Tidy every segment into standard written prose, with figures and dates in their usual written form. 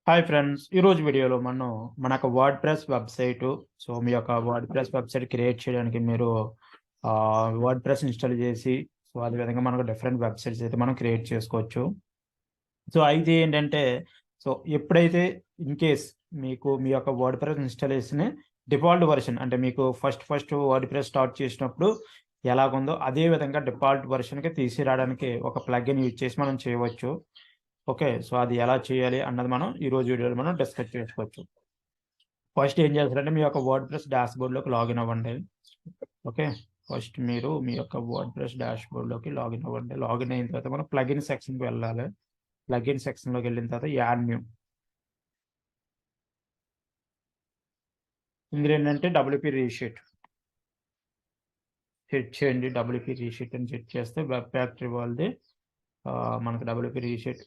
Hi friends, ఈరోజు వీడియోలో మనం మన యొక్క వర్డ్ప్రెస్ వెబ్సైట్. సో మీ యొక్క వర్డ్ప్రెస్ వెబ్సైట్ క్రియేట్ చేయడానికి మీరు వర్డ్ప్రెస్ ఇన్స్టాల్ చేసి, సో అదేవిధంగా మనకు డిఫరెంట్ వెబ్సైట్స్ అయితే మనం క్రియేట్ చేసుకోవచ్చు. సో అయితే ఏంటంటే, సో ఎప్పుడైతే ఇన్ కేస్ మీకు మీ యొక్క వర్డ్ప్రెస్ ఇన్స్టాలేషన్ డిఫాల్ట్ వర్షన్ అంటే మీకు ఫస్ట్ వర్డ్ప్రెస్ స్టార్ట్ చేసినప్పుడు ఎలాగుందో అదే విధంగా డిఫాల్ట్ వర్షన్కి తీసుకురావడానికి ఒక ప్లగ్ఇన్ యూజ్ చేసి మనం చేయవచ్చు. ఓకే, సో అది ఎలా చేయాలి అన్నది మనం ఈరోజు వీడియోలో మనం డిస్కస్ చేసుకోవచ్చు. ఫస్ట్ ఏం చేస్తారంటే మీ యొక్క వర్డ్ప్రెస్ డాష్బోర్డ్లోకి లాగిన్ అవ్వండి. ఓకే, ఫస్ట్ మీరు మీ యొక్క వర్డ్ప్రెస్ డాష్బోర్డ్లోకి లాగిన్ అవ్వండి. లాగిన్ అయిన తర్వాత మనం ప్లగిన్ సెక్షన్కి వెళ్ళాలి. ప్లగిన్ సెక్షన్లోకి వెళ్ళిన తర్వాత యాడ్ న్యూ. ఇందులో ఏంటంటే డబ్ల్యూపీ రీషీట్ సెట్ చేయండి. డబ్ల్యూపీ రీషీట్ అని సెట్ చేస్తే వెబ్ ఫ్యాక్టరీ వాళ్ళది మనకు డబ్ల్యూపీ రీషీట్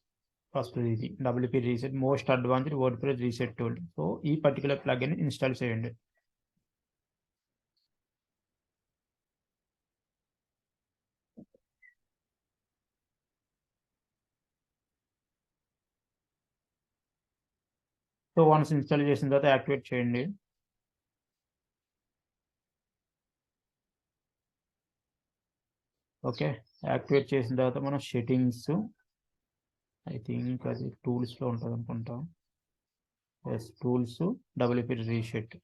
వస్తుంది. ఇది WP reset most advanced WordPress reset tool. So ఈ పర్టికులర్ ప్లగిన్ ఇన్స్టాల్ చేయండి. సో వన్స్ ఇన్స్టాల్ చేసిన తర్వాత యాక్టివేట్ చేయండి. ఓకే, యాక్టివేట్ చేసిన తర్వాత మనం సెట్టింగ్స్, ఐ థింక్ అది టూల్స్లో ఉంటుంది అనుకుంటా. Yes, tools, WP reset.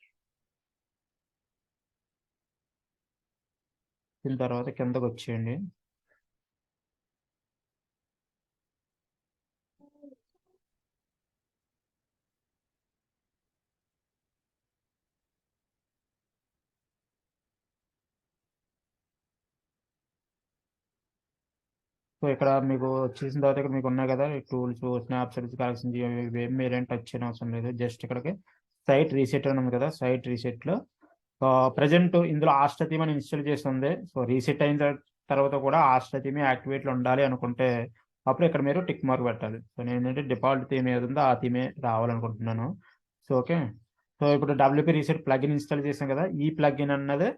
దీని తర్వాత కిందకు వచ్చేయండి. సో ఇక్కడ మీకు వచ్చేసిన తర్వాత ఇక్కడ మీకు ఉన్నాయి కదా టూల్స్, స్నాప్ సెట్స్, కలెక్షన్ మీరేం టచ్ చేయని అవసరం లేదు. జస్ట్ ఇక్కడికి సైట్ రీసెట్ అని ఉంది కదా, సైట్ రీసెట్లో ప్రజెంట్ ఇందులో ఆస్ట్రా థీమ్ అని ఇన్స్టాల్ చేస్తుంది. సో రీసెట్ అయిన తర్వాత కూడా ఆస్ట్రా థీమ్ యాక్టివేట్లో ఉండాలి అనుకుంటే అప్పుడు ఇక్కడ మీరు టిక్ మార్క్ పెట్టాలి. సో నేను ఏంటంటే డిఫాల్ట్ థీమ్ ఏది ఉందో ఆ థీమే రావాలనుకుంటున్నాను. సో ఓకే, సో ఇప్పుడు డబ్ల్యూపీ రీసెట్ ప్లగిన్ ఇన్స్టాల్ చేసాం కదా, ఈ ప్లగిన్ అన్నది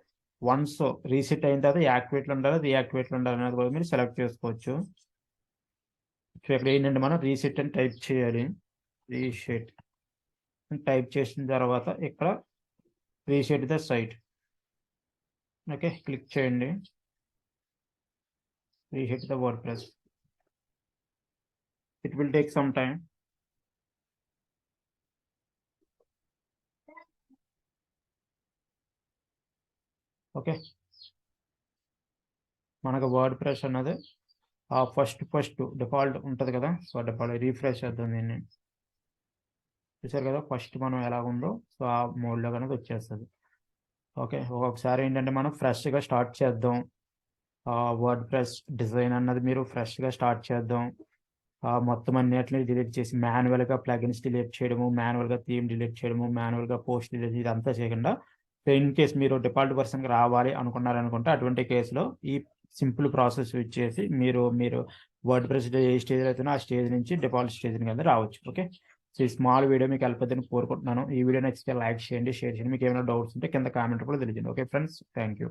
వన్స్ రీసెట్ అయిన తర్వాత యాక్టివేట్లో ఉండాలి, రీయాక్టివేట్లో ఉండాలి అనేది కూడా మీరు సెలెక్ట్ చేసుకోవచ్చు. సో ఇక్కడ ఏంటంటే మనం రీసెట్ అని టైప్ చేయాలి. రీసెట్ టైప్ చేసిన తర్వాత ఇక్కడ reset the site. Okay, click చేయండి. Reset the WordPress. It will take some time. Okay, మనకు వర్డ్ప్రెస్ అన్నది ఫస్ట్ డిఫాల్ట్ ఉంటుంది కదా, సో డిఫాల్ట్ రీఫ్రెష్ చేద్దాం దీన్ని. చూసారు కదా ఫస్ట్ మనం ఎలా ఉందో సో ఆ మోడ్లో కనుక వచ్చేస్తుంది. ఓకే, ఒక్కొక్కసారి ఏంటంటే మనం ఫ్రెష్గా స్టార్ట్ చేద్దాం. వర్డ్ప్రెస్ డిజైన్ అన్నది మీరు ఫ్రెష్గా స్టార్ట్ చేద్దాం. మొత్తం అన్నిటిని డిలీట్ చేసి మాన్యువల్గా ప్లగిన్స్ డిలీట్ చేయడము, మాన్యువల్గా థీమ్ డిలీట్ చేయడము, మాన్యువల్గా పోస్ట్ డిలీట్ ఇదంతా చేయకుండా ఇన్ కేస్ మీరు డిఫాల్ట్ వర్షన్కి రావాలి అనుకున్నారనుకుంటే అటువంటి కేసులో ఈ సింపుల్ ప్రాసెస్ యూజ్ చేసి మీరు వర్డ్ప్రెస్ ఏ స్టేజ్లో అవుతుందో ఆ స్టేజ్ నుంచి డిఫాల్ట్ స్టేజ్ కింద రావచ్చు. ఓకే, సో ఈ స్మాల్ వీడియో మీకు హెల్ప్ అవుతుందని కోరుకుంటున్నాను. ఈ వీడియో నచ్చితే లైక్ చేయండి, షేర్ చేయండి. మీకు ఏమైనా డౌట్స్ ఉంటే కింద కామెంట్ కూడా తెలియజేయండి. Okay friends, thank you.